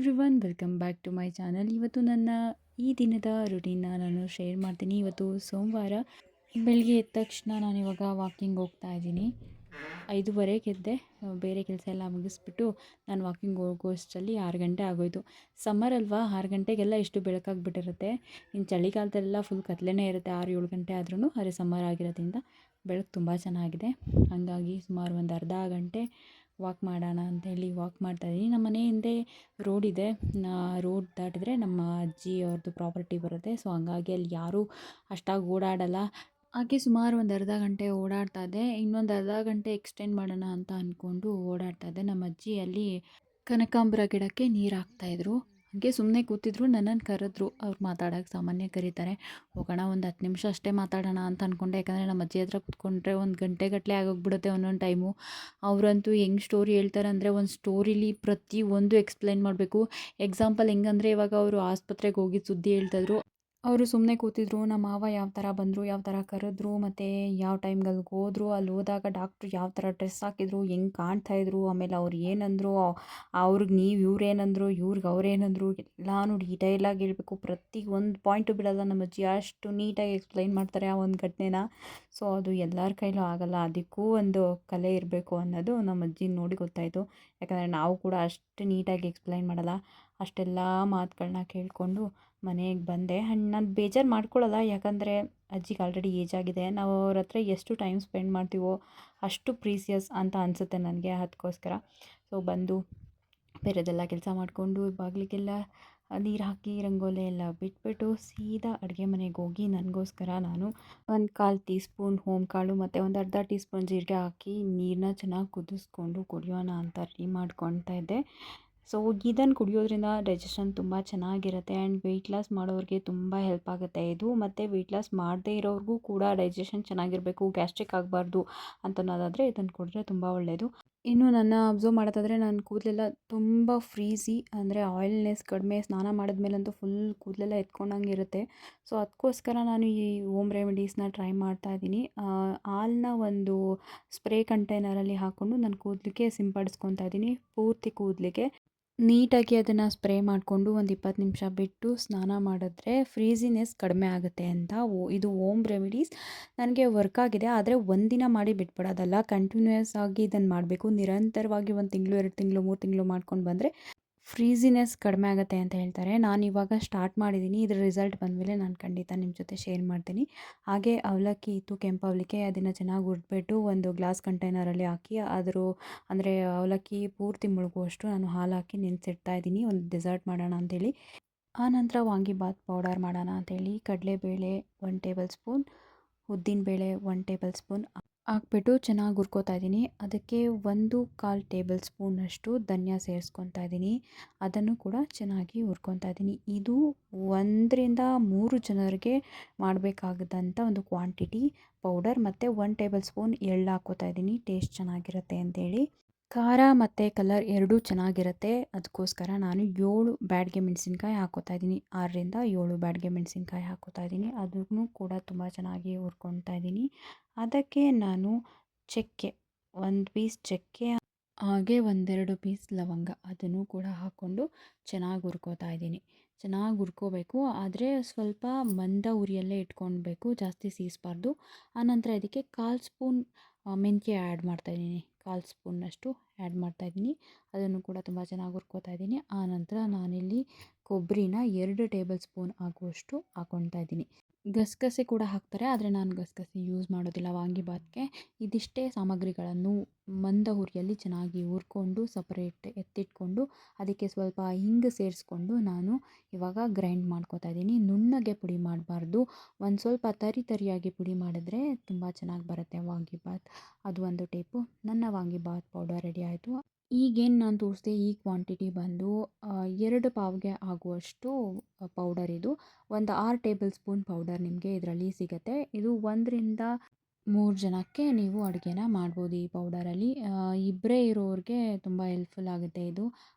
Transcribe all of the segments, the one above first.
Everyone welcome back to my channel. ಇವತ್ತು ನನ್ನ ಈ ದಿನದ ರುಟೀನ್ನ ನಾನು ಶೇರ್ ಮಾಡ್ತೀನಿ. ಇವತ್ತು ಸೋಮವಾರ ಬೆಳಗ್ಗೆ ಎದ್ದ ತಕ್ಷಣ ನಾನಿವಾಗ ವಾಕಿಂಗ್ ಹೋಗ್ತಾ ಇದ್ದೀನಿ. 5:30ಗೆ ಎದ್ದೆ. ಬೇರೆ ಕೆಲಸ ಎಲ್ಲ ಮುಗಿಸ್ಬಿಟ್ಟು ನಾನು ವಾಕಿಂಗ್ ಹೋಗೋಷ್ಟರಲ್ಲಿ 6 ಗಂಟೆ ಆಗೋಯಿತು. ಸಮ್ಮರ್ ಅಲ್ವಾ, 6 ಗಂಟೆಗೆಲ್ಲ ಇಷ್ಟು ಬೆಳಕಾಗ್ಬಿಟ್ಟಿರುತ್ತೆ. ಇನ್ನು ಚಳಿಗಾಲದಲ್ಲೆಲ್ಲ ಫುಲ್ ಕತ್ಲೆನೇ ಇರುತ್ತೆ 6-7 ಗಂಟೆ ಆದ್ರೂ. ಆದರೆ ಸಮ್ಮರ್ ಆಗಿರೋದ್ರಿಂದ ಬೆಳಕು ತುಂಬ ಚೆನ್ನಾಗಿದೆ. ಹಾಗಾಗಿ ಸುಮಾರು ಒಂದು ಅರ್ಧ ಗಂಟೆ ವಾಕ್ ಮಾಡೋಣ ಅಂತೇಳಿ ವಾಕ್ ಮಾಡ್ತಾಯಿದ್ದೀನಿ. ನಮ್ಮ ಮನೆ ಹಿಂದೆ ರೋಡ್ ಇದೆ. ರೋಡ್ ದಾಟಿದ್ರೆ ನಮ್ಮ ಅಜ್ಜಿ ಅವ್ರದ್ದು ಪ್ರಾಪರ್ಟಿ ಬರುತ್ತೆ. ಸೊ ಹಂಗಾಗಿ ಅಲ್ಲಿ ಯಾರೂ ಅಷ್ಟಾಗಿ ಓಡಾಡಲ್ಲ. ಹಾಗೆ ಸುಮಾರು ಒಂದು ಅರ್ಧ ಗಂಟೆ ಓಡಾಡ್ತಾ ಇದ್ದೆ. ಇನ್ನೊಂದು ಅರ್ಧ ಗಂಟೆ ಎಕ್ಸ್ಟೆಂಡ್ ಮಾಡೋಣ ಅಂತ ಅಂದ್ಕೊಂಡು ಓಡಾಡ್ತಾ ಇದ್ದೆ. ನಮ್ಮ ಅಜ್ಜಿ ಅಲ್ಲಿ ಕನಕಾಂಬರ ಗಿಡಕ್ಕೆ ನೀರು ಹಾಕ್ತಾಯಿದ್ರು. ಹಾಗೆ ಸುಮ್ಮನೆ ಕೂತಿದ್ರು. ನನ್ನನ್ನು ಕರೆದ್ರು. ಅವ್ರು ಮಾತಾಡೋಕ್ಕೆ ಸಾಮಾನ್ಯ ಕರೀತಾರೆ. ಹೋಗೋಣ ಒಂದು 10 ನಿಮಿಷ ಅಷ್ಟೇ ಮಾತಾಡೋಣ ಅಂತ ಅಂದ್ಕೊಂಡೆ. ಯಾಕಂದರೆ ನಮ್ಮ ಅಜ್ಜಿ ಹತ್ರ ಕೂತ್ಕೊಂಡ್ರೆ ಒಂದು ಗಂಟೆಗಟ್ಟಲೆ ಆಗೋಗ್ಬಿಡುತ್ತೆ ಒಂದೊಂದು ಟೈಮು. ಅವರಂತೂ ಹೆಂಗೆ ಸ್ಟೋರಿ ಹೇಳ್ತಾರೆ ಅಂದರೆ, ಒಂದು ಸ್ಟೋರಿಲಿ ಪ್ರತಿಯೊಂದು ಎಕ್ಸ್ಪ್ಲೈನ್ ಮಾಡಬೇಕು. ಎಕ್ಸಾಂಪಲ್ ಹೆಂಗಂದರೆ, ಇವಾಗ ಅವರು ಆಸ್ಪತ್ರೆಗೆ ಹೋಗಿ ಸುದ್ದಿ ಹೇಳ್ತಾಯಿದ್ರು. ಅವರು ಸುಮ್ಮನೆ ಕೂತಿದ್ರು. ನಮ್ಮ ಮಾವ ಯಾವ ಥರ ಬಂದರು, ಯಾವ ಥರ ಕರೆದ್ರು, ಮತ್ತು ಯಾವ ಟೈಮ್ಗೆ ಅಲ್ಲಿಗೆ ಹೋದ್ರು, ಅಲ್ಲಿ ಹೋದಾಗ ಡಾಕ್ಟ್ರು ಯಾವ ಥರ ಡ್ರೆಸ್ ಹಾಕಿದ್ರು, ಹೆಂಗೆ ಕಾಣ್ತಾಯಿದ್ರು, ಆಮೇಲೆ ಅವ್ರು ಏನಂದರು, ಅವ್ರಿಗೆ ನೀವು ಇವ್ರೇನಂದರು, ಇವ್ರಿಗೆ ಅವ್ರೇನಂದರು, ಎಲ್ಲನೂ ಡೀಟೈಲಾಗಿ ಹೇಳಬೇಕು. ಪ್ರತಿ ಒಂದು ಪಾಯಿಂಟು ಬಿಡೋಲ್ಲ ನಮ್ಮ ಅಜ್ಜಿ. ಅಷ್ಟು ನೀಟಾಗಿ ಎಕ್ಸ್ಪ್ಲೈನ್ ಮಾಡ್ತಾರೆ ಆ ಒಂದು ಘಟನೆನ. ಸೊ ಅದು ಎಲ್ಲರ ಕೈಲೂ ಆಗೋಲ್ಲ. ಅದಕ್ಕೂ ಒಂದು ಕಲೆ ಇರಬೇಕು ಅನ್ನೋದು ನಮ್ಮ ಅಜ್ಜಿನ ನೋಡಿ ಗೊತ್ತಾಯಿತು. ಯಾಕಂದರೆ ನಾವು ಕೂಡ ಅಷ್ಟು ನೀಟಾಗಿ ಎಕ್ಸ್ಪ್ಲೈನ್ ಮಾಡಲ್ಲ. ಅಷ್ಟೆಲ್ಲ ಮಾತುಗಳನ್ನ ಕೇಳಿಕೊಂಡು ಮನೆಗೆ ಬಂದೆ. ಆ್ಯಂಡ್ ನಾನು ಬೇಜಾರು ಮಾಡ್ಕೊಳ್ಳಲ್ಲ. ಯಾಕಂದರೆ ಅಜ್ಜಿಗೆ ಆಲ್ರೆಡಿ ಏಜ್ ಆಗಿದೆ. ನಾವು ಅವ್ರ ಹತ್ರ ಎಷ್ಟು ಟೈಮ್ ಸ್ಪೆಂಡ್ ಮಾಡ್ತೀವೋ ಅಷ್ಟು ಪ್ರೀಸಿಯಸ್ ಅಂತ ಅನಿಸುತ್ತೆ ನನಗೆ. ಅದಕ್ಕೋಸ್ಕರ ಸೊ ಬಂದು ಬೇರೆದೆಲ್ಲ ಕೆಲಸ ಮಾಡಿಕೊಂಡು ಬಾಗಿಲಿಗೆಲ್ಲ ನೀರು ಹಾಕಿ ರಂಗೋಲಿ ಎಲ್ಲ ಬಿಟ್ಬಿಟ್ಟು ಸೀದಾ ಅಡುಗೆ ಮನೆಗೆ ಹೋಗಿ ನನಗೋಸ್ಕರ ನಾನು 1/4 ಟೀ ಸ್ಪೂನ್ ಕಾಳು ಮತ್ತು ಒಂದು ಅರ್ಧ ಟೀ ಸ್ಪೂನ್ ಜೀರಿಗೆ ಹಾಕಿ ನೀರನ್ನ ಚೆನ್ನಾಗಿ ಕುದಿಸ್ಕೊಂಡು ಕುಡಿಯೋಣ ಅಂತ ರೆಡಿ ಮಾಡ್ಕೊಳ್ತಾ ಇದ್ದೆ. ಸೊ ಇದನ್ನು ಕುಡಿಯೋದ್ರಿಂದ ಡೈಜೆಷನ್ ತುಂಬ ಚೆನ್ನಾಗಿರುತ್ತೆ. ಆ್ಯಂಡ್ ವೆಯ್ಟ್ ಲಾಸ್ ಮಾಡೋರಿಗೆ ತುಂಬ ಹೆಲ್ಪ್ ಆಗುತ್ತೆ ಇದು. ಮತ್ತು ವೆಯ್ಟ್ ಲಾಸ್ ಮಾಡದೇ ಇರೋರಿಗೂ ಕೂಡ ಡೈಜೆಷನ್ ಚೆನ್ನಾಗಿರಬೇಕು, ಗ್ಯಾಸ್ಟ್ರಿಕ್ ಆಗಬಾರ್ದು ಅಂತನ್ನೋದಾದರೆ ಇದನ್ನು ಕುಡಿದ್ರೆ ತುಂಬ ಒಳ್ಳೆಯದು. ಇನ್ನು ನನ್ನ ಅಬ್ಸರ್ವ್ ಮಾಡೋದಾದರೆ ನನ್ನ ಕೂದಲೆಲ್ಲ ತುಂಬ ಫ್ರೀಝಿ, ಅಂದರೆ ಆಯಿಲ್ನೆಸ್ ಕಡಿಮೆ. ಸ್ನಾನ ಮಾಡಿದ್ಮೇಲಂತೂ ಫುಲ್ ಕೂದಲೆಲ್ಲ ಎತ್ಕೊಂಡಂಗೆ ಇರುತ್ತೆ. ಸೊ ಅದಕ್ಕೋಸ್ಕರ ನಾನು ಈ ಹೋಮ್ ರೆಮಿಡೀಸ್ನ ಟ್ರೈ ಮಾಡ್ತಾ ಇದ್ದೀನಿ. ಹಾಲನ್ನ ಒಂದು ಸ್ಪ್ರೇ ಕಂಟೈನರಲ್ಲಿ ಹಾಕ್ಕೊಂಡು ನನ್ನ ಕೂದಲಿಗೆ ಸಿಂಪಡಿಸ್ಕೊತಾ ಇದ್ದೀನಿ. ಪೂರ್ತಿ ಕೂದಲಿಗೆ ನೀಟಾಗಿ ಅದನ್ನು ಸ್ಪ್ರೇ ಮಾಡಿಕೊಂಡು ಒಂದು 20 ನಿಮಿಷ ಬಿಟ್ಟು ಸ್ನಾನ ಮಾಡಿದ್ರೆ ಫ್ರೀಝಿನೆಸ್ ಕಡಿಮೆ ಆಗುತ್ತೆ ಅಂತ. ಇದು ಹೋಮ್ ರೆಮಿಡೀಸ್ ನನಗೆ ವರ್ಕ್ ಆಗಿದೆ. ಆದರೆ ಒಂದಿನ ಮಾಡಿ ಬಿಟ್ಬಿಡೋದಲ್ಲ, ಕಂಟಿನ್ಯೂಯಸ್ ಆಗಿ ಇದನ್ನು ಮಾಡಬೇಕು. ನಿರಂತರವಾಗಿ 1 ತಿಂಗಳು 2 ತಿಂಗಳು 3 ತಿಂಗಳು ಮಾಡ್ಕೊಂಡು ಬಂದರೆ ಫ್ರೀಝಿನೆಸ್ ಕಡಿಮೆ ಆಗುತ್ತೆ ಅಂತ ಹೇಳ್ತಾರೆ. ನಾನು ಇವಾಗ ಸ್ಟಾರ್ಟ್ ಮಾಡಿದ್ದೀನಿ. ಇದರ ರಿಸಲ್ಟ್ ಬಂದಮೇಲೆ ನಾನು ಖಂಡಿತ ನಿಮ್ಮ ಜೊತೆ ಶೇರ್ ಮಾಡ್ತೀನಿ. ಹಾಗೆ ಅವಲಕ್ಕಿ ಇತ್ತು, ಕೆಂಪು ಅವಲಕ್ಕಿ. ಅದನ್ನು ಚೆನ್ನಾಗಿ ಹುರಿದ್ಬಿಟ್ಟು ಒಂದು ಗ್ಲಾಸ್ ಕಂಟೈನರಲ್ಲಿ ಹಾಕಿ ಅಂದರೆ ಅವಲಕ್ಕಿ ಪೂರ್ತಿ ಮುಳುಗುವಷ್ಟು ನಾನು ಹಾಲು ಹಾಕಿ ನೆನೆಸಿಡ್ತಾ ಇದ್ದೀನಿ, ಒಂದು ಡೆಸರ್ಟ್ ಮಾಡೋಣ ಅಂಥೇಳಿ. ಆನಂತರ ವಾಂಗಿಬಾತ್ ಪೌಡರ್ ಮಾಡೋಣ ಅಂಥೇಳಿ ಕಡಲೆಬೇಳೆ 1 ಟೇಬಲ್ ಸ್ಪೂನ್, ಉದ್ದಿನಬೇಳೆ 1 ಟೇಬಲ್ ಸ್ಪೂನ್ ಹಾಕ್ಬಿಟ್ಟು ಚೆನ್ನಾಗಿ ಹುರ್ಕೋತಾ ಇದ್ದೀನಿ. ಅದಕ್ಕೆ 1/4 ಟೇಬಲ್ ಸ್ಪೂನಷ್ಟು ಧನಿಯಾ ಸೇರಿಸ್ಕೊತಾ ಇದ್ದೀನಿ. ಅದನ್ನು ಕೂಡ ಚೆನ್ನಾಗಿ ಹುರ್ಕೊತಾ ಇದ್ದೀನಿ. ಇದು 1-3 ಜನರಿಗೆ ಮಾಡಬೇಕಾಗದಂಥ ಒಂದು ಕ್ವಾಂಟಿಟಿ ಪೌಡರ್. ಮತ್ತು 1 ಟೇಬಲ್ ಸ್ಪೂನ್ ಎಳ್ಳು ಹಾಕ್ಕೋತಾ ಇದ್ದೀನಿ, ಟೇಸ್ಟ್ ಚೆನ್ನಾಗಿರುತ್ತೆ ಅಂಥೇಳಿ. ಖಾರ ಮತ್ತು ಕಲರ್ ಎರಡೂ ಚೆನ್ನಾಗಿರುತ್ತೆ. ಅದಕ್ಕೋಸ್ಕರ ನಾನು 7 ಬ್ಯಾಡಗೆ ಮೆಣಸಿನ್ಕಾಯಿ ಹಾಕ್ಕೋತಾ ಇದ್ದೀನಿ. 6-7 ಬ್ಯಾಡಗೆ ಮೆಣಸಿನ್ಕಾಯಿ ಹಾಕ್ಕೋತಾ ಇದ್ದೀನಿ. ಅದನ್ನು ಕೂಡ ತುಂಬ ಚೆನ್ನಾಗಿ ಹುರ್ಕೊತಾ ಇದ್ದೀನಿ. ಅದಕ್ಕೆ ನಾನು ಚಕ್ಕೆ 1 ಪೀಸ್ ಚಕ್ಕೆ, ಹಾಗೆ 1-2 ಪೀಸ್ ಲವಂಗ ಅದನ್ನು ಕೂಡ ಹಾಕ್ಕೊಂಡು ಚೆನ್ನಾಗಿ ಹುರ್ಕೋತಾ ಇದ್ದೀನಿ. ಚೆನ್ನಾಗಿ ಹುರ್ಕೋಬೇಕು, ಆದರೆ ಸ್ವಲ್ಪ ಮಂದ ಉರಿಯಲ್ಲೇ ಇಟ್ಕೊಳ್ಬೇಕು, ಜಾಸ್ತಿ ಸೀಸ್ಬಾರ್ದು. ಆನಂತರ ಇದಕ್ಕೆ 1/4 ಸ್ಪೂನ್ ಮೆಂತ್ಯ ಆ್ಯಡ್ ಮಾಡ್ತಾಯಿದ್ದೀನಿ. 1/4 ಸ್ಪೂನ್ನಷ್ಟು ಆ್ಯಡ್ ಮಾಡ್ತಾಯಿದ್ದೀನಿ. ಅದನ್ನು ಕೂಡ ತುಂಬ ಚೆನ್ನಾಗಿ ಹುರ್ಕೋತಾ ಇದ್ದೀನಿ. ಆನಂತರ ನಾನಿಲ್ಲಿ ಕೊಬ್ಬರಿನ 2 ಟೇಬಲ್ ಸ್ಪೂನ್ ಆಗುವಷ್ಟು ಹಾಕ್ಕೊಳ್ತಾ ಇದ್ದೀನಿ. ಗಸಗಸೆ ಕೂಡ ಹಾಕ್ತಾರೆ, ಆದರೆ ನಾನು ಗಸಗಸೆ ಯೂಸ್ ಮಾಡೋದಿಲ್ಲ ವಾಂಗಿಬಾತ್ಗೆ. ಇದಿಷ್ಟೇ ಸಾಮಗ್ರಿಗಳನ್ನು ಮಂದ ಹುರಿಯಲ್ಲಿ ಚೆನ್ನಾಗಿ ಹುರ್ಕೊಂಡು ಸಪರೇಟ್ ಎತ್ತಿಟ್ಕೊಂಡು ಅದಕ್ಕೆ ಸ್ವಲ್ಪ ಹಿಂಗು ಸೇರಿಸ್ಕೊಂಡು ನಾನು ಇವಾಗ ಗ್ರೈಂಡ್ ಮಾಡ್ಕೋತಾ ಇದ್ದೀನಿ. ನುಣ್ಣಗೆ ಪುಡಿ ಮಾಡಬಾರ್ದು, ಒಂದು ಸ್ವಲ್ಪ ತರಿಯಾಗಿ ಪುಡಿ ಮಾಡಿದ್ರೆ ತುಂಬ ಚೆನ್ನಾಗಿ ಬರುತ್ತೆ ವಾಂಗಿಬಾತ್. ಅದು ಒಂದು ಟಿಪ್ಪು. ನನ್ನ ವಾಂಗಿಬಾತ್ ಪೌಡರ್ ರೆಡಿ ಆಯಿತು. ಈಗೇನು ನಾನು ತೋರಿಸಿದೆ ಈ ಕ್ವಾಂಟಿಟಿ ಬಂದು 2 ಪಾವ್ಗೆ ಆಗುವಷ್ಟು ಪೌಡರ್ ಇದು. ಒಂದು 6 ಟೇಬಲ್ ಸ್ಪೂನ್ ಪೌಡರ್ ನಿಮಗೆ ಇದರಲ್ಲಿ ಸಿಗುತ್ತೆ. ಇದು 1-3 ಜನಕ್ಕೆ ನೀವು ಅಡುಗೆನ ಮಾಡ್ಬೋದು ಈ ಪೌಡರಲ್ಲಿ. ಇಬ್ಬರೇ ಇರೋರಿಗೆ ತುಂಬ ಹೆಲ್ಪ್ಫುಲ್ ಆಗುತ್ತೆ ಇದು,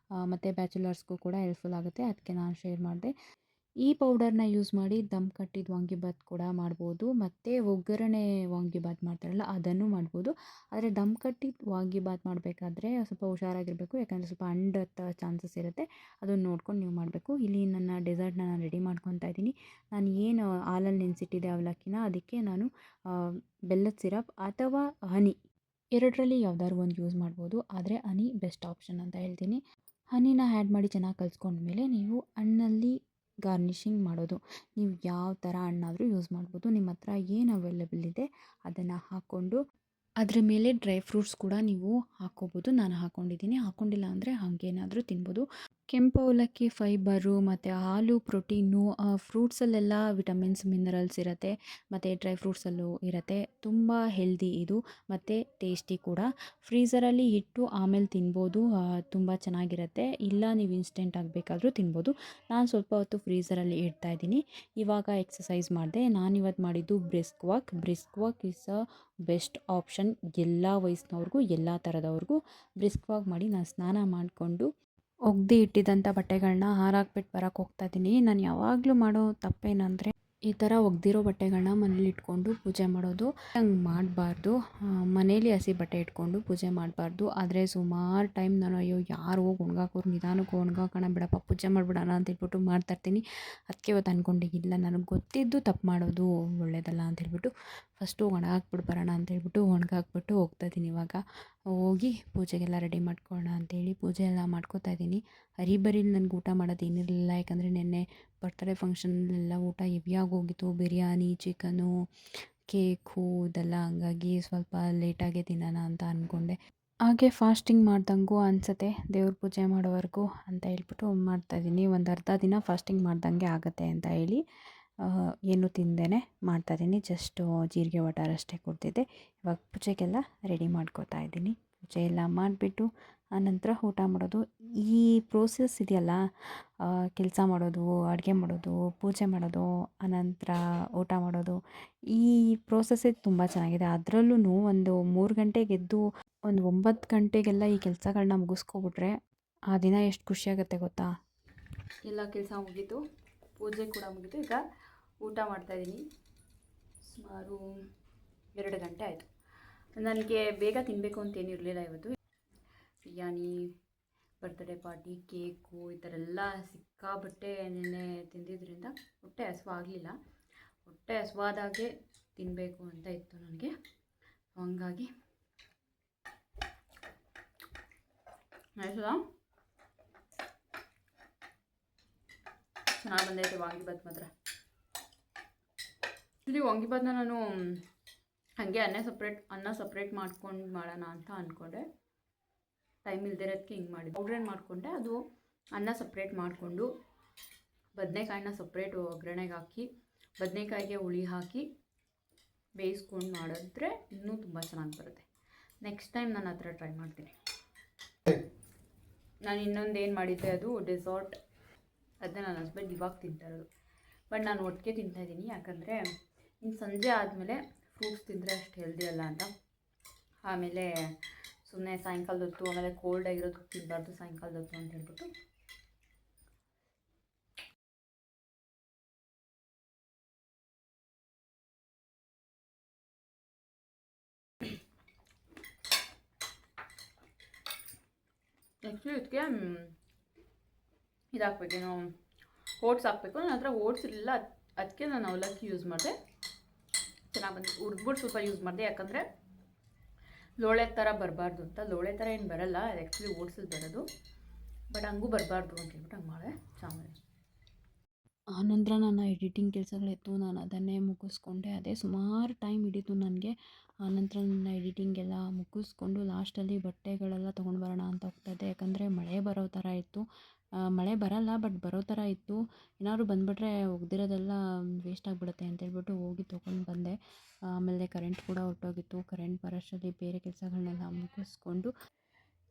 ಮತ್ತು ಬ್ಯಾಚುಲರ್ಸ್ಗೂ ಕೂಡ ಹೆಲ್ಪ್ಫುಲ್ ಆಗುತ್ತೆ. ಅದಕ್ಕೆ ನಾನು ಶೇರ್ ಮಾಡಿದೆ. ಈ ಪೌಡರ್ನ ಯೂಸ್ ಮಾಡಿ ದಮ್ ಕಟ್ಟಿದ ವಾಂಗಿಬಾತ್ ಕೂಡ ಮಾಡ್ಬೋದು, ಮತ್ತು ಒಗ್ಗರಣೆ ವಾಂಗಿಬಾತ್ ಮಾಡ್ತಾರಲ್ಲ ಅದನ್ನು ಮಾಡ್ಬೋದು. ಆದರೆ ದಮ್ ಕಟ್ಟಿದ ವಾಂಗಿಬಾತ್ ಮಾಡಬೇಕಾದ್ರೆ ಸ್ವಲ್ಪ ಹುಷಾರಾಗಿರಬೇಕು, ಯಾಕಂದರೆ ಸ್ವಲ್ಪ ಅಂಡತ್ತ ಚಾನ್ಸಸ್ ಇರುತ್ತೆ. ಅದನ್ನು ನೋಡ್ಕೊಂಡು ನೀವು ಮಾಡಬೇಕು. ಇಲ್ಲಿ ನನ್ನ ಡೆಸರ್ಟ್ನ ನಾನು ರೆಡಿ ಮಾಡ್ಕೊತಾ ಇದ್ದೀನಿ. ನಾನು ಏನು ಹಾಲಲ್ಲಿ ನೆನೆಸಿಟ್ಟಿದ್ದೆ ಅವಲಕ್ಕಿನ, ಅದಕ್ಕೆ ನಾನು ಬೆಲ್ಲದ ಸಿರಪ್ ಅಥವಾ ಹನಿ ಎರಡರಲ್ಲಿ ಯಾವ್ದಾದ್ರು ಒಂದು ಯೂಸ್ ಮಾಡ್ಬೋದು. ಆದರೆ ಹನಿ ಬೆಸ್ಟ್ ಆಪ್ಷನ್ ಅಂತ ಹೇಳ್ತೀನಿ. ಹನಿನ ಆ್ಯಡ್ ಮಾಡಿ ಚೆನ್ನಾಗಿ ಕಲಿಸ್ಕೊಂಡ್ಮೇಲೆ ನೀವು ಹಣ್ಣಲ್ಲಿ ಗಾರ್ನಿಷಿಂಗ್ ಮಾಡೋದು. ನೀವು ಯಾವ ಥರ ಹಣ್ಣಾದರೂ ಯೂಸ್ ಮಾಡ್ಬೋದು. ನಿಮ್ಮ ಹತ್ರ ಏನು ಅವೈಲೇಬಲ್ ಇದೆ ಅದನ್ನು ಹಾಕ್ಕೊಂಡು ಅದ್ರ ಮೇಲೆ ಡ್ರೈ ಫ್ರೂಟ್ಸ್ ಕೂಡ ನೀವು ಹಾಕ್ಕೋಬೋದು. ನಾನು ಹಾಕ್ಕೊಂಡಿದ್ದೀನಿ. ಹಾಕ್ಕೊಂಡಿಲ್ಲ ಅಂದರೆ ಹಾಗೇನಾದರೂ ತಿನ್ಬೋದು. ಕೆಂಪು ಅವಲಕ್ಕಿ ಫೈಬರು ಮತ್ತು ಹಾಲು ಪ್ರೋಟೀನು, ಫ್ರೂಟ್ಸಲ್ಲೆಲ್ಲ ವಿಟಮಿನ್ಸ್ ಮಿನರಲ್ಸ್ ಇರುತ್ತೆ, ಮತ್ತು ಡ್ರೈ ಫ್ರೂಟ್ಸಲ್ಲೂ ಇರುತ್ತೆ. ತುಂಬ ಹೆಲ್ದಿ ಇದು ಮತ್ತು ಟೇಸ್ಟಿ ಕೂಡ. ಫ್ರೀಝರಲ್ಲಿ ಇಟ್ಟು ಆಮೇಲೆ ತಿನ್ಬೋದು, ತುಂಬ ಚೆನ್ನಾಗಿರುತ್ತೆ. ಇಲ್ಲ ನೀವು ಇನ್ಸ್ಟೆಂಟಾಗಿ ಬೇಕಾದರೂ ತಿನ್ಬೋದು. ನಾನು ಸ್ವಲ್ಪ ಹೊತ್ತು ಫ್ರೀಝರಲ್ಲಿ ಇಡ್ತಾಯಿದ್ದೀನಿ. ಇವಾಗ ಎಕ್ಸಸೈಸ್ ಮಾಡಿದೆ. ನಾನಿವತ್ತು ಮಾಡಿದ್ದು brisk walk. Brisk walk is a best option ಎಲ್ಲ ವಯಸ್ಸಿನವ್ರಿಗೂ, ಎಲ್ಲ ಥರದವ್ರಿಗೂ. ಬ್ರಿಸ್ಕ್ ವಾಕ್ ಮಾಡಿ ನಾನು ಸ್ನಾನ ಮಾಡಿಕೊಂಡು ಒಗ್ದು ಇಟ್ಟಿದ್ದಂಥ ಬಟ್ಟೆಗಳನ್ನ ಹಾರಾಕ್ಬಿಟ್ಟು ಬರೋಕ್ಕೆ ಹೋಗ್ತಾಯಿದ್ದೀನಿ. ನಾನು ಯಾವಾಗಲೂ ಮಾಡೋ ತಪ್ಪೇನಂದರೆ ಈ ಥರ ಒಗೆದಿರೋ ಬಟ್ಟೆಗಳನ್ನ ಮನೇಲಿ ಇಟ್ಕೊಂಡು ಪೂಜೆ ಮಾಡೋದು. ಹಂಗೆ ಮಾಡಬಾರ್ದು. ಮನೇಲಿ ಹಸಿ ಬಟ್ಟೆ ಇಟ್ಕೊಂಡು ಪೂಜೆ ಮಾಡಬಾರ್ದು. ಆದರೆ ಸುಮಾರು ಟೈಮ್ ನಾನು ಅಯ್ಯೋ ಯಾರು ಹೋಗಿ ಒಣಗಾಕೋರು, ನಿಧಾನಕ್ಕೆ ಒಣಗಾಕೋಣ ಬಿಡಪ್ಪ, ಪೂಜೆ ಮಾಡಿಬಿಡೋಣ ಅಂತೇಳ್ಬಿಟ್ಟು ಮಾಡ್ತಾಯಿರ್ತೀನಿ. ಅದಕ್ಕೆ ಇವತ್ತು ಅಂದ್ಕೊಂಡೆ ಇಲ್ಲ, ನನಗೆ ಗೊತ್ತಿದ್ದು ತಪ್ಪು ಮಾಡೋದು ಒಳ್ಳೆಯದಲ್ಲ ಅಂತೇಳ್ಬಿಟ್ಟು ಫಸ್ಟು ಒಣಗಾಕ್ಬಿಟ್ಟು ಬರೋಣ ಅಂತೇಳ್ಬಿಟ್ಟು ಒಣಗಾಕ್ಬಿಟ್ಟು ಹೋಗ್ತಾಯಿದ್ದೀನಿ. ಇವಾಗ ಹೋಗಿ ಪೂಜೆಗೆಲ್ಲ ರೆಡಿ ಮಾಡ್ಕೊಳ್ಳೋಣ ಅಂತೇಳಿ ಪೂಜೆ ಎಲ್ಲ ಮಾಡ್ಕೋತಾ ಇದ್ದೀನಿ. ಹರಿಬರಿಲಿ ನನಗೆ ಊಟ ಮಾಡೋದು ಏನಿರಲಿಲ್ಲ, ಯಾಕಂದರೆ ನೆನ್ನೆ ಬರ್ತ್ಡೇ ಫಂಕ್ಷನ್ನೆಲ್ಲ ಊಟ ಹೆವಿಯಾಗಿ ಹೋಗಿತ್ತು. ಬಿರಿಯಾನಿ, ಚಿಕನು, ಕೇಕು ಇದೆಲ್ಲ. ಹಂಗಾಗಿ ಸ್ವಲ್ಪ ಲೇಟಾಗೆ ತಿನ್ನೋಣ ಅಂತ ಅಂದ್ಕೊಂಡೆ. ಹಾಗೆ ಫಾಸ್ಟಿಂಗ್ ಮಾಡ್ದಂಗೂ ಅನಿಸುತ್ತೆ ದೇವ್ರ ಪೂಜೆ ಮಾಡೋವರೆಗೂ ಅಂತ ಹೇಳ್ಬಿಟ್ಟು ಮಾಡ್ತಾಯಿದ್ದೀನಿ. ಒಂದು ಅರ್ಧ ದಿನ ಫಾಸ್ಟಿಂಗ್ ಮಾಡ್ದಂಗೆ ಆಗುತ್ತೆ ಅಂತ ಹೇಳಿ ಏನು ತಿಂದೇ ಮಾಡ್ತಾಯಿದ್ದೀನಿ. ಜಸ್ಟು ಜೀರಿಗೆ ವಾಟರ್ ಅಷ್ಟೇ ಕುಡ್ದಿದ್ದೆ. ಇವಾಗ ಪೂಜೆಗೆಲ್ಲ ರೆಡಿ ಮಾಡ್ಕೋತಾ ಇದ್ದೀನಿ. ಪೂಜೆ ಎಲ್ಲ ಮಾಡಿಬಿಟ್ಟು ಆನಂತರ ಊಟ ಮಾಡೋದು. ಈ ಪ್ರೋಸೆಸ್ ಇದೆಯಲ್ಲ, ಕೆಲಸ ಮಾಡೋದು, ಅಡುಗೆ ಮಾಡೋದು, ಪೂಜೆ ಮಾಡೋದು, ಆನಂತರ ಊಟ ಮಾಡೋದು, ಈ ಪ್ರೋಸೆಸ್ಸೇ ತುಂಬ ಚೆನ್ನಾಗಿದೆ. ಅದರಲ್ಲೂ ಒಂದು 3 ಗಂಟೆಗೆ ಎದ್ದು ಒಂದು 9 ಗಂಟೆಗೆಲ್ಲ ಈ ಕೆಲಸಗಳನ್ನ ಮುಗಿಸ್ಕೊಬಿಟ್ರೆ ಆ ದಿನ ಎಷ್ಟು ಖುಷಿಯಾಗುತ್ತೆ ಗೊತ್ತಾ. ಎಲ್ಲ ಕೆಲಸ ಮುಗೀತು, ಪೂಜೆ ಕೂಡ ಮುಗೀತು. ಈಗ ಊಟ ಮಾಡ್ತಾಯಿದ್ದೀನಿ. ಸುಮಾರು 2 ಗಂಟೆ ಆಯಿತು. ನನಗೆ ಬೇಗ ತಿನ್ನಬೇಕು ಅಂತೇನು ಇರಲಿಲ್ಲ ಇವತ್ತು. ಬಿರಿಯಾನಿ, ಬರ್ತ್ಡೇ ಪಾರ್ಟಿ, ಕೇಕು ಈ ಥರ ಎಲ್ಲ ಸಿಕ್ಕಾಬಟ್ಟೆ ನೆನ್ನೆ ತಿಂದಿದ್ದರಿಂದ ಹೊಟ್ಟೆ ಹಸಿವಾಗಲಿಲ್ಲ. ಹೊಟ್ಟೆ ಹಸಿವಾದಾಗೆ ತಿನ್ನಬೇಕು ಅಂತ ಇತ್ತು ನನಗೆ. ಹಂಗಾಗಿ ಆಯ್ತದ ಚೆನ್ನಾಗಿ ಬಂದೈತೆ ವಾಂಗಿಬಾತ್ ಮಾತ್ರ. ಇಲ್ಲಿ ವಾಂಗಿಬಾತ್ನ ನಾನು ಹಾಗೆ ಅನ್ನ ಸಪ್ರೇಟ್ ಮಾಡ್ಕೊಂಡು ಮಾಡೋಣ ಅಂತ ಅಂದ್ಕೊಂಡೆ. ಟೈಮ್ ಇಲ್ದಿರೋದಕ್ಕೆ ಹಿಂಗೆ ಮಾಡಿದೆ. ಪೌಡ್ರೇನು ಮಾಡಿಕೊಂಡೆ, ಅದು ಅನ್ನ ಸಪ್ರೇಟ್ ಮಾಡಿಕೊಂಡು ಬದನೆಕಾಯಿನ ಸಪ್ರೇಟ್ ಒಗ್ಗರಣೆಗೆ ಹಾಕಿ ಬದನೆಕಾಯಿಗೆ ಹುಳಿ ಹಾಕಿ ಬೇಯಿಸ್ಕೊಂಡು ಮಾಡಿದ್ರೆ ಇನ್ನೂ ತುಂಬ ಚೆನ್ನಾಗಿ ಬರುತ್ತೆ. ನೆಕ್ಸ್ಟ್ ಟೈಮ್ ನಾನು ಆ ಥರ ಟ್ರೈ ಮಾಡ್ತೀನಿ. ನಾನು ಇನ್ನೊಂದು ಏನು ಮಾಡಿದ್ದೆ, ಅದು ಡೆಸರ್ಟ್. ಅದನ್ನ ನನ್ನ ಹಸ್ಬೆಂಡ್ ಇವಾಗ ತಿಂತಾಯಿರೋದು, ಬಟ್ ನಾನು ಒಟ್ಟಿಗೆ ತಿಂತಾಯಿದ್ದೀನಿ. ಯಾಕಂದರೆ ಇನ್ನು ಸಂಜೆ ಆದಮೇಲೆ ಫ್ರೂಟ್ಸ್ ತಿಂದರೆ ಅಷ್ಟು ಹೆಲ್ದಿ ಅಲ್ಲ ಅಂತ. ಆಮೇಲೆ ಸುಮ್ಮನೆ ಸಾಯಂಕಾಲದ ಹೊತ್ತು, ಆಮೇಲೆ ಕೋಲ್ಡ್ ಆಗಿರೋದು ತಿನ್ನಬಾರ್ದು ಸಾಯಂಕಾಲದ ಹೊತ್ತು ಅಂತ ಹೇಳ್ಬಿಟ್ಟು ಆ್ಯಕ್ಚುಲಿ ಇದಕ್ಕೆ ಇದು ಹಾಕ್ಬೇಕೇನೋ, ಓಟ್ಸ್ ಹಾಕಬೇಕು. ನನ್ನ ಹತ್ರ ಓಟ್ಸ್ ಇರಲಿಲ್ಲ, ಅದಕ್ಕೆ ನಾನು ಅವಲಕ್ಕಿ ಯೂಸ್ ಮಾಡಿದೆ. ಚೆನ್ನಾಗಿ ಬಂದು ಹುರಿದ್ಬಿಟ್ಟು ಸ್ವಲ್ಪ ಯೂಸ್ ಮಾಡಿದೆ, ಯಾಕಂದರೆ ಲೋಳೆ ಥರ ಬರಬಾರ್ದು ಅಂತ. ಲೋಳೆ ಥರ ಏನು ಬರೋಲ್ಲ, ಅದು ಆ್ಯಕ್ಚುಲಿ ಓಟ್ಸಲ್ಲಿ ಬರೋದು, ಬಟ್ ಹಂಗೂ ಬರಬಾರ್ದು ಅಂತ ಹೇಳ್ಬಿಟ್ಟು ಹಂಗೆ ಮಾಡಿದೆ. ಚೆನ್ನಾಗಿ ಆನಂತರ ನನ್ನ ಎಡಿಟಿಂಗ್ ಕೆಲಸಗಳಿತ್ತು, ನಾನು ಅದನ್ನೇ ಮುಗಿಸ್ಕೊಂಡೆ. ಅದೇ ಸುಮಾರು ಟೈಮ್ ಹಿಡಿತು ನನಗೆ. ಆನಂತರ ನನ್ನ ಎಡಿಟಿಂಗ್ ಎಲ್ಲ ಮುಗಿಸ್ಕೊಂಡು ಲಾಸ್ಟಲ್ಲಿ ಬಟ್ಟೆಗಳೆಲ್ಲ ತೊಗೊಂಡು ಬರೋಣ ಅಂತ ಹೋಗ್ತಾಯಿದ್ದೆ. ಯಾಕಂದರೆ ಮಳೆ ಬರೋ ಥರ ಇತ್ತು. ಮಳೆ ಬರೋಲ್ಲ, ಬಟ್ ಬರೋ ಥರ ಇತ್ತು. ಏನಾದ್ರು ಬಂದುಬಿಟ್ರೆ ಒಗ್ದಿರೋದೆಲ್ಲ ವೇಸ್ಟ್ ಆಗಿಬಿಡುತ್ತೆ ಅಂತೇಳ್ಬಿಟ್ಟು ಹೋಗಿ ತೊಗೊಂಡು ಬಂದೆ. ಆಮೇಲೆ ಕರೆಂಟ್ ಕೂಡ ಹೊರಟೋಗಿತ್ತು. ಕರೆಂಟ್ ಬರೋಷ್ಟರಲ್ಲಿ ಬೇರೆ ಕೆಲಸಗಳನ್ನೆಲ್ಲ ಮುಗಿಸ್ಕೊಂಡು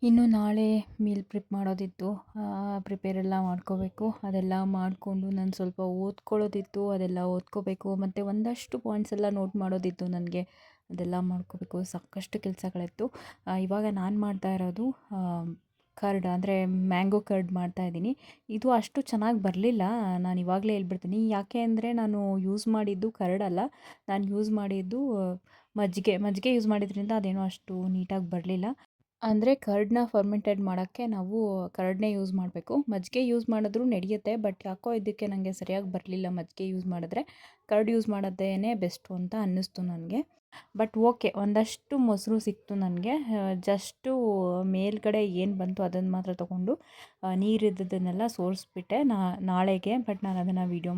ಇನ್ನು ನಾಳೆ ಮೀಲ್ ಮಾಡೋದಿತ್ತು, ಪ್ರಿಪೇರೆಲ್ಲ ಮಾಡ್ಕೋಬೇಕು. ಅದೆಲ್ಲ ಮಾಡಿಕೊಂಡು ನಾನು ಸ್ವಲ್ಪ ಓದ್ಕೊಳ್ಳೋದಿತ್ತು, ಅದೆಲ್ಲ ಓದ್ಕೋಬೇಕು. ಮತ್ತು ಒಂದಷ್ಟು ಪಾಯಿಂಟ್ಸ್ ಎಲ್ಲ ನೋಟ್ ಮಾಡೋದಿತ್ತು ನನಗೆ, ಅದೆಲ್ಲ ಮಾಡ್ಕೋಬೇಕು. ಸಾಕಷ್ಟು ಕೆಲಸಗಳಿತ್ತು. ಇವಾಗ ನಾನು ಮಾಡ್ತಾ ಇರೋದು ಕರ್ಡ್ ಅಂದರೆ ಮ್ಯಾಂಗೋ ಕರ್ಡ್ ಮಾಡ್ತಾಯಿದ್ದೀನಿ. ಇದು ಅಷ್ಟು ಚೆನ್ನಾಗಿ ಬರಲಿಲ್ಲ, ನಾನು ಇವಾಗಲೇ ಹೇಳ್ಬಿಡ್ತೀನಿ. ಯಾಕೆ ಅಂದರೆ ನಾನು ಯೂಸ್ ಮಾಡಿದ್ದು ಕರ್ಡ್ ಅಲ್ಲ, ನಾನು ಯೂಸ್ ಮಾಡಿದ್ದು ಮಜ್ಜಿಗೆ ಯೂಸ್ ಮಾಡಿದ್ರಿಂದ ಅದೇನೋ ಅಷ್ಟು ನೀಟಾಗಿ ಬರಲಿಲ್ಲ. ಅಂದರೆ ಕರ್ಡ್ನ ಫರ್ಮೆಂಟೆಡ್ ಮಾಡೋಕ್ಕೆ ನಾವು ಕರ್ಡ್ನೇ ಯೂಸ್ ಮಾಡಬೇಕು. ಮಜ್ಜಿಗೆ ಯೂಸ್ ಮಾಡಿದ್ರೂ ನಡೆಯುತ್ತೆ, ಬಟ್ ಯಾಕೋ ಇದಕ್ಕೆ ನನಗೆ ಸರಿಯಾಗಿ ಬರಲಿಲ್ಲ. ಮಜ್ಜಿಗೆ ಯೂಸ್ ಮಾಡಿದ್ರೆ ಕರ್ಡ್ ಯೂಸ್ ಮಾಡೋದೇನೇ ಬೆಸ್ಟು ಅಂತ ಅನ್ನಿಸ್ತು ನನಗೆ. ಬಟ್ ಓಕೆ, ಒಂದಷ್ಟು ಮೊಸರು ಸಿಕ್ತು ನನಗೆ. ಜಸ್ಟು ಮೇಲ್ಗಡೆ ಏನು ಬಂತು ಅದನ್ನು ಮಾತ್ರ ತೊಗೊಂಡು ನೀರಿದ್ದದನ್ನೆಲ್ಲ ಸೋರಿಸ್ಬಿಟ್ಟೆ ನಾಳೆಗೆ. ಬಟ್ ನಾನು ಅದನ್ನು ವೀಡಿಯೋ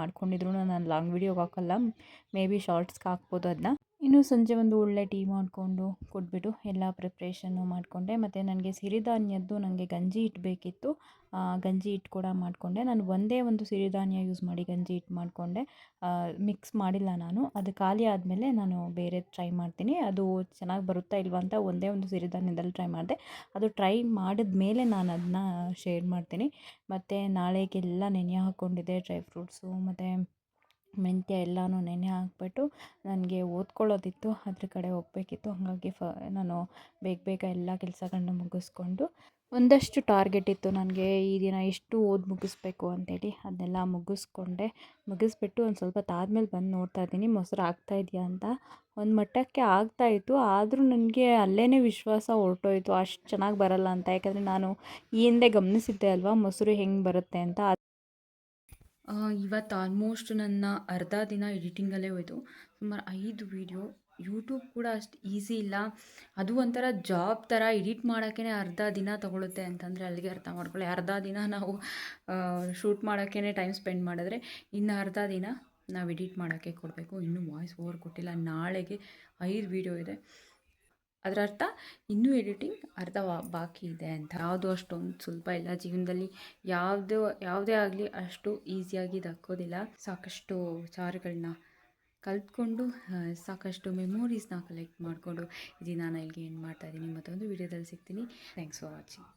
ಮಾಡ್ಕೊಂಡಿದ್ರು ನಾನು ಲಾಂಗ್ ವೀಡಿಯೋಗೆ ಹಾಕಲ್ಲ, ಮೇ ಬಿ ಶಾರ್ಟ್ಸ್ಗೆ ಹಾಕ್ಬೋದು ಅದನ್ನ. ಇನ್ನು ಸಂಜೆ ಒಂದು ಒಳ್ಳೆ ಟೀ ಮಾಡಿಕೊಂಡು ಕೊಟ್ಬಿಟ್ಟು ಎಲ್ಲ ಪ್ರಿಪ್ರೇಷನ್ನು ಮಾಡಿಕೊಂಡೆ. ಮತ್ತು ನನಗೆ ಸಿರಿಧಾನ್ಯದ್ದು ನನಗೆ ಗಂಜಿ ಹಿಟ್ಟು ಬೇಕಿತ್ತು, ಗಂಜಿ ಹಿಟ್ಟು ಕೂಡ ಮಾಡಿಕೊಂಡೆ. ನಾನು ಒಂದೇ ಒಂದು ಸಿರಿಧಾನ್ಯ ಯೂಸ್ ಮಾಡಿ ಗಂಜಿ ಹಿಟ್ಟು ಮಾಡಿಕೊಂಡೆ, ಮಿಕ್ಸ್ ಮಾಡಿಲ್ಲ ನಾನು. ಅದು ಖಾಲಿ ಆದಮೇಲೆ ನಾನು ಬೇರೆ ಟ್ರೈ ಮಾಡ್ತೀನಿ, ಅದು ಚೆನ್ನಾಗಿ ಬರುತ್ತಾ ಇಲ್ವಾ ಅಂತ ಒಂದೇ ಒಂದು ಸಿರಿಧಾನ್ಯದಲ್ಲಿ ಟ್ರೈ ಮಾಡಿದೆ. ಅದು ಟ್ರೈ ಮಾಡಿದ ಮೇಲೆ ನಾನು ಅದನ್ನ ಶೇರ್ ಮಾಡ್ತೀನಿ. ಮತ್ತು ನಾಳೆಗೆಲ್ಲ ನೆನೆ ಹಾಕ್ಕೊಂಡಿದ್ದೆ, ಡ್ರೈ ಫ್ರೂಟ್ಸು ಮತ್ತು ಮೆಂತ್ಯ ಎಲ್ಲನೂ ನೆನೆ ಹಾಕ್ಬಿಟ್ಟು ನನಗೆ ಓದ್ಕೊಳ್ಳೋದಿತ್ತು, ಅದ್ರ ಕಡೆ ಹೋಗಬೇಕಿತ್ತು. ಹಾಗಾಗಿ ನಾನು ಬೇಗ ಎಲ್ಲ ಕೆಲಸಗಳನ್ನ ಮುಗಿಸ್ಕೊಂಡು, ಒಂದಷ್ಟು ಟಾರ್ಗೆಟ್ ಇತ್ತು ನನಗೆ ಈ ದಿನ ಎಷ್ಟು ಓದಿ ಮುಗಿಸ್ಬೇಕು ಅಂತೇಳಿ, ಅದನ್ನೆಲ್ಲ ಮುಗಿಸ್ಬಿಟ್ಟು ಒಂದು ಸ್ವಲ್ಪ ತಾದ್ಮೇಲೆ ಬಂದು ನೋಡ್ತಾ ಇದ್ದೀನಿ ಮೊಸರು ಆಗ್ತಾಯಿದೆಯಾ ಅಂತ. ಒಂದು ಮಟ್ಟಕ್ಕೆ ಆಗ್ತಾಯಿತ್ತು, ಆದರೂ ನನಗೆ ಅಲ್ಲೇ ವಿಶ್ವಾಸ ಹೊರಟೋಯ್ತು ಅಷ್ಟು ಚೆನ್ನಾಗಿ ಬರಲ್ಲ ಅಂತ. ಯಾಕಂದರೆ ನಾನು ಈ ಹಿಂದೆ ಗಮನಿಸಿದ್ದೆ ಅಲ್ವಾ ಮೊಸರು ಹೆಂಗೆ ಬರುತ್ತೆ ಅಂತ. ಇವತ್ತು ಆಲ್ಮೋಸ್ಟ್ ನನ್ನ ಅರ್ಧ ದಿನ ಎಡಿಟಿಂಗಲ್ಲೇ ಹೋಯಿತು. ಸುಮಾರು 5 ವೀಡಿಯೋ. ಯೂಟ್ಯೂಬ್ ಕೂಡ ಅಷ್ಟು ಈಸಿ ಇಲ್ಲ, ಅದು ಒಂಥರ ಜಾಬ್ ಥರ. ಎಡಿಟ್ ಮಾಡೋಕ್ಕೇ ಅರ್ಧ ದಿನ ತೊಗೊಳುತ್ತೆ ಅಂತಂದರೆ ಅಲ್ಲಿಗೆ ಅರ್ಥ ಮಾಡ್ಕೊಳ್ಳಿ. ಅರ್ಧ ದಿನ ನಾವು ಶೂಟ್ ಮಾಡೋಕ್ಕೇ ಟೈಮ್ ಸ್ಪೆಂಡ್ ಮಾಡಿದ್ರೆ, ಇನ್ನು ಅರ್ಧ ದಿನ ನಾವು ಎಡಿಟ್ ಮಾಡೋಕ್ಕೆ ಕೊಡಬೇಕು. ಇನ್ನೂ ವಾಯ್ಸ್ ಓವರ್ ಕೊಟ್ಟಿಲ್ಲ, ನಾಳೆಗೆ 5 ವೀಡಿಯೋ ಇದೆ. ಅದರ ಅರ್ಥ ಇನ್ನೂ ಎಡಿಟಿಂಗ್ ಅರ್ಧ ಬಾಕಿ ಇದೆ ಅಂತ. ಯಾವುದು ಅಷ್ಟೊಂದು ಸುಲಭ ಇಲ್ಲ ಜೀವನದಲ್ಲಿ, ಯಾವುದೇ ಆಗಲಿ ಅಷ್ಟು ಈಸಿಯಾಗಿ ದಕ್ಕೋದಿಲ್ಲ. ಸಾಕಷ್ಟು ವಿಚಾರಗಳನ್ನ ಕಲ್ತ್ಕೊಂಡು, ಸಾಕಷ್ಟು ಮೆಮೊರೀಸ್ನ ಕಲೆಕ್ಟ್ ಮಾಡಿಕೊಂಡು ಈ ದಿನ ನಾನು ಇಲ್ಲಿಗೆ ಏನು ಮಾಡ್ತಾಯಿದ್ದೀನಿ. ಮತ್ತೊಂದು ವೀಡಿಯೋದಲ್ಲಿ ಸಿಗ್ತೀನಿ. Thanks for watching.